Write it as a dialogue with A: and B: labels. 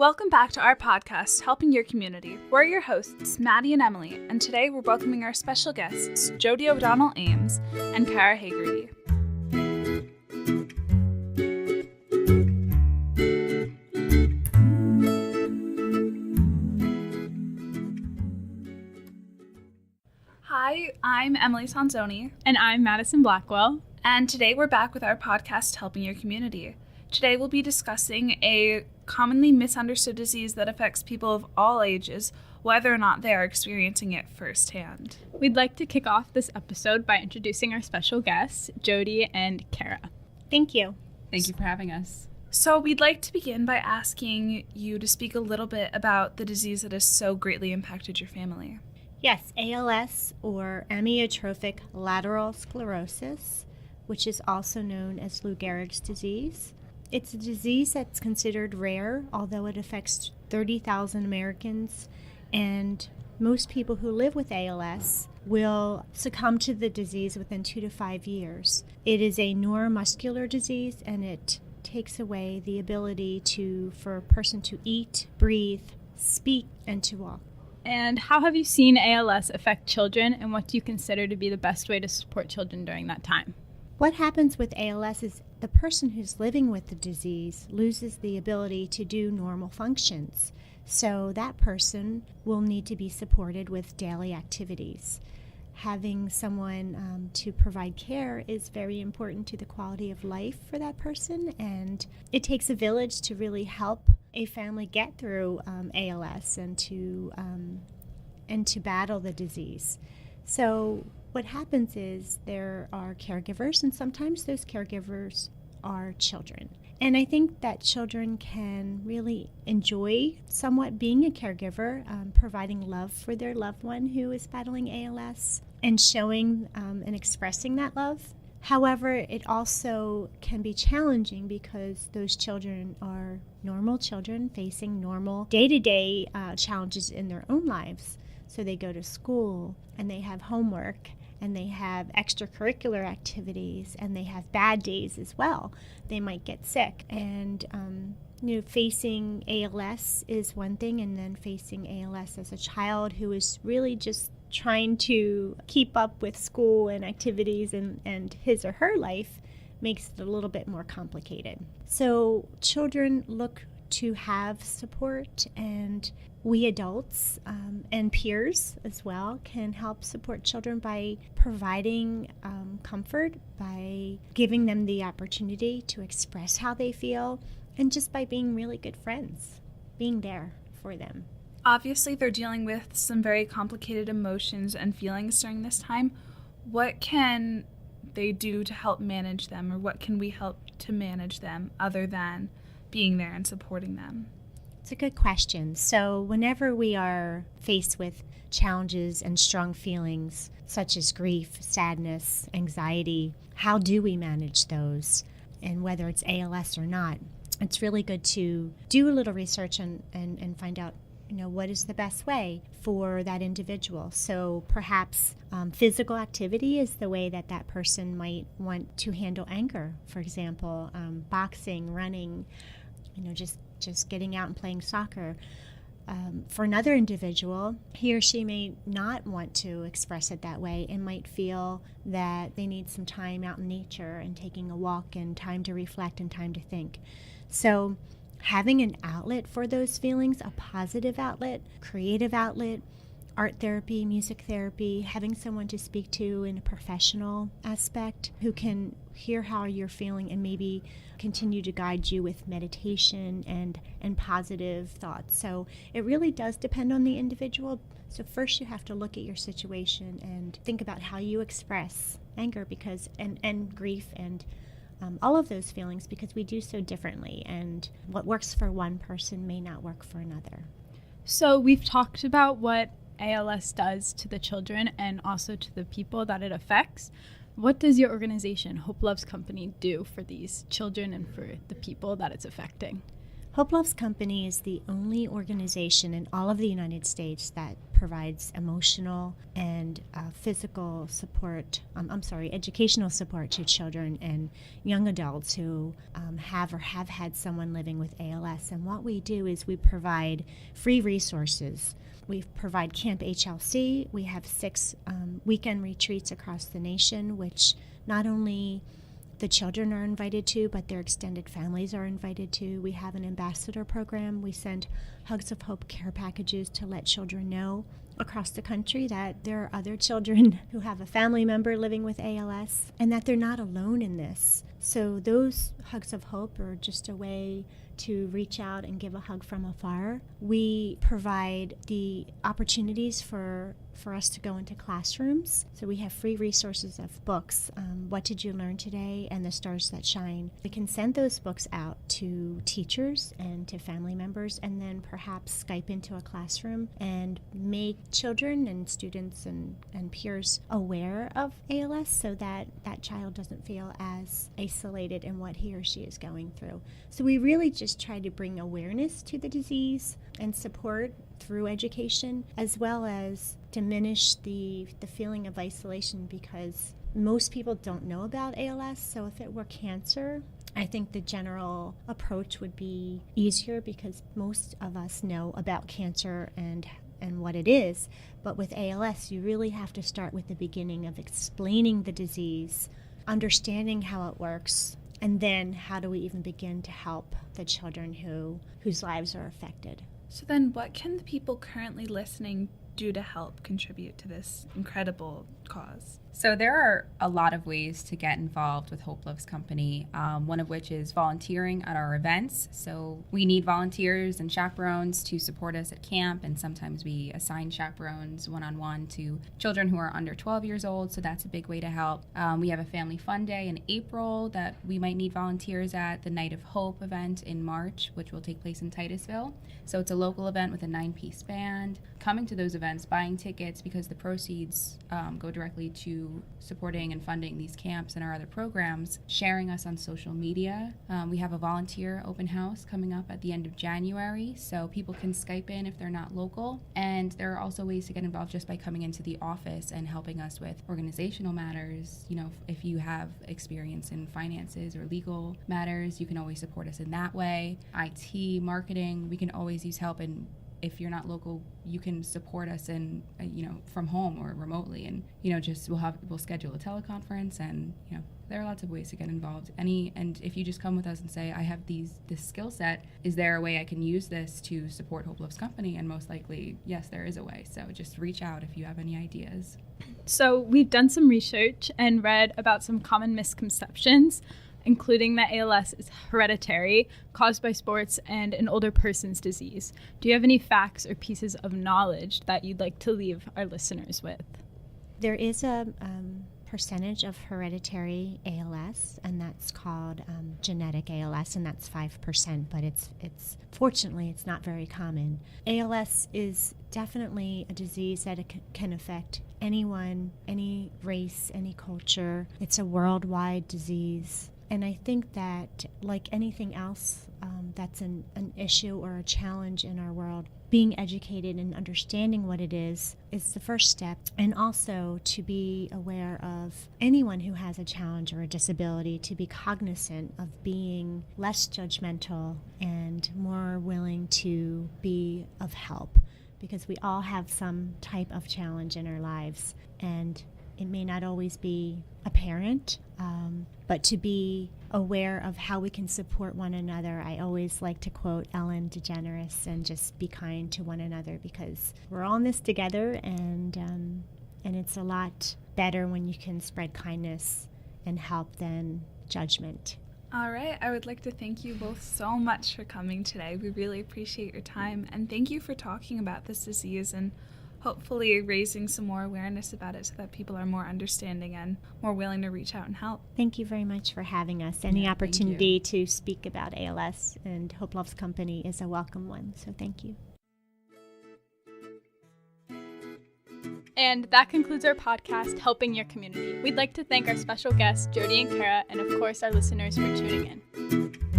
A: Welcome back to our podcast, Helping Your Community. We're your hosts, Maddie and Emily, and today we're welcoming our special guests, Jody O'Donnell Ames and Kara Hagerty. Hi, I'm Emily Sanzoni.
B: And I'm Madison Blackwell.
A: And today we're back with our podcast, Helping Your Community. Today we'll be discussing a commonly misunderstood disease that affects people of all ages, whether or not they are experiencing it firsthand.
B: We'd like to kick off this episode by introducing our special guests, Jody and Kara.
C: Thank you.
D: Thank you for having us.
A: So we'd like to begin by asking you to speak a little bit about the disease that has so greatly impacted your family.
C: Yes, ALS, or amyotrophic lateral sclerosis, which is also known as Lou Gehrig's disease. It's a disease that's considered rare, although it affects 30,000 Americans, and most people who live with ALS will succumb to the disease within 2 to 5 years. It is a neuromuscular disease, and it takes away the ability for a person to eat, breathe, speak, and to walk.
B: And how have you seen ALS affect children, and what do you consider to be the best way to support children during that time?
C: What happens with ALS is the person who's living with the disease loses the ability to do normal functions. So that person will need to be supported with daily activities. Having someone to provide care is very important to the quality of life for that person, and it takes a village to really help a family get through ALS and to battle the disease. So what happens is there are caregivers, and sometimes those caregivers are children. And I think that children can really enjoy somewhat being a caregiver, providing love for their loved one who is battling ALS and showing and expressing that love. However, it also can be challenging because those children are normal children facing normal day-to-day challenges in their own lives. So they go to school and they have homework and they have extracurricular activities and they have bad days as well. They might get sick. And facing ALS is one thing, and then facing ALS as a child who is really just trying to keep up with school and activities and his or her life makes it a little bit more complicated. So children look to have support, and we adults and peers as well can help support children by providing comfort, by giving them the opportunity to express how they feel, and just by being really good friends, being there for them.
A: Obviously, they're dealing with some very complicated emotions and feelings during this time. What can they do to help manage them, or what can we help to manage them other than being there and supporting them?
C: It's a good question. So whenever we are faced with challenges and strong feelings such as grief, sadness, anxiety, how do we manage those? And whether it's ALS or not, it's really good to do a little research and find out what is the best way for that individual. So perhaps physical activity is the way that person might want to handle anger. For example, boxing, running, just getting out and playing soccer. For another individual, he or she may not want to express it that way and might feel that they need some time out in nature and taking a walk and time to reflect and time to think. So having an outlet for those feelings, a positive outlet, creative outlet, art therapy, music therapy, having someone to speak to in a professional aspect who can hear how you're feeling and maybe continue to guide you with meditation and positive thoughts. So it really does depend on the individual. So first you have to look at your situation and think about how you express anger and grief and all of those feelings, because we do so differently, and what works for one person may not work for another.
B: So we've talked about what ALS does to the children and also to the people that it affects. What does your organization, Hope Loves Company, do for these children and for the people that it's affecting?
C: Hope Loves Company is the only organization in all of the United States that provides emotional and physical support, educational support to children and young adults who have had someone living with ALS. And what we do is we provide free resources. We provide Camp HLC. We have 6 weekend retreats across the nation, which not only the children are invited to, but their extended families are invited to. We have an ambassador program. We send Hugs of Hope care packages to let children know across the country that there are other children who have a family member living with ALS and that they're not alone in this. So those Hugs of Hope are just a way to reach out and give a hug from afar. We provide the opportunities for us to go into classrooms. So we have free resources of books, What Did You Learn Today and The Stars That Shine. We can send those books out to teachers and to family members and then perhaps Skype into a classroom and make children and students and peers aware of ALS so that that child doesn't feel as isolated in what he or she is going through. So we really just try to bring awareness to the disease and support through education, as well as diminish the feeling of isolation, because most people don't know about ALS. So if it were cancer, I think the general approach would be easier because most of us know about cancer and what it is. But with ALS, you really have to start with the beginning of explaining the disease, understanding how it works, and then how do we even begin to help the children whose lives are affected.
A: So then what can the people currently listening do to help contribute to this incredible cause?
D: So there are a lot of ways to get involved with Hope Loves Company, one of which is volunteering at our events. So we need volunteers and chaperones to support us at camp, and sometimes we assign chaperones one-on-one to children who are under 12 years old, so that's a big way to help. We have a Family Fun Day in April that we might need volunteers at, the Night of Hope event in March, which will take place in Titusville. So it's a local event with a 9-piece band. Coming to those events, buying tickets, because the proceeds go directly to supporting and funding these camps and our other programs, sharing us on social media. We have a volunteer open house coming up at the end of January, so people can Skype in if they're not local. And there are also ways to get involved just by coming into the office and helping us with organizational matters. You know, if you have experience in finances or legal matters, you can always support us in that way. IT, marketing, we can always use help. And if you're not local, you can support us in, from home or remotely. And, we'll schedule a teleconference, and, there are lots of ways to get involved. And if you just come with us and say, I have this skill set, is there a way I can use this to support Hope Loves Company? And most likely, yes, there is a way. So just reach out if you have any ideas.
B: So we've done some research and read about some common misconceptions, including that ALS is hereditary, caused by sports, and an older person's disease. Do you have any facts or pieces of knowledge that you'd like to leave our listeners with? There
C: is a percentage of hereditary ALS, and that's called genetic ALS, and that's 5%, but it's fortunately it's not very common. ALS is definitely a disease that can affect anyone, any race, any culture. It's a worldwide disease. And I think that, like anything else that's an issue or a challenge in our world, being educated and understanding what it is the first step. And also to be aware of anyone who has a challenge or a disability, to be cognizant of being less judgmental and more willing to be of help, because we all have some type of challenge in our lives. And it may not always be apparent, but to be aware of how we can support one another. I always like to quote Ellen DeGeneres and just be kind to one another, because we're all in this together, and it's a lot better when you can spread kindness and help than judgment.
A: All right, I would like to thank you both so much for coming today. We really appreciate your time, and thank you for talking about this disease and hopefully raising some more awareness about it so that people are more understanding and more willing to reach out and help.
C: Thank you very much for having us. Any opportunity to speak about ALS and Hope Loves Company is a welcome one, so thank you.
B: And that concludes our podcast, Helping Your Community. We'd like to thank our special guests, Jody and Kara, and of course our listeners for tuning in.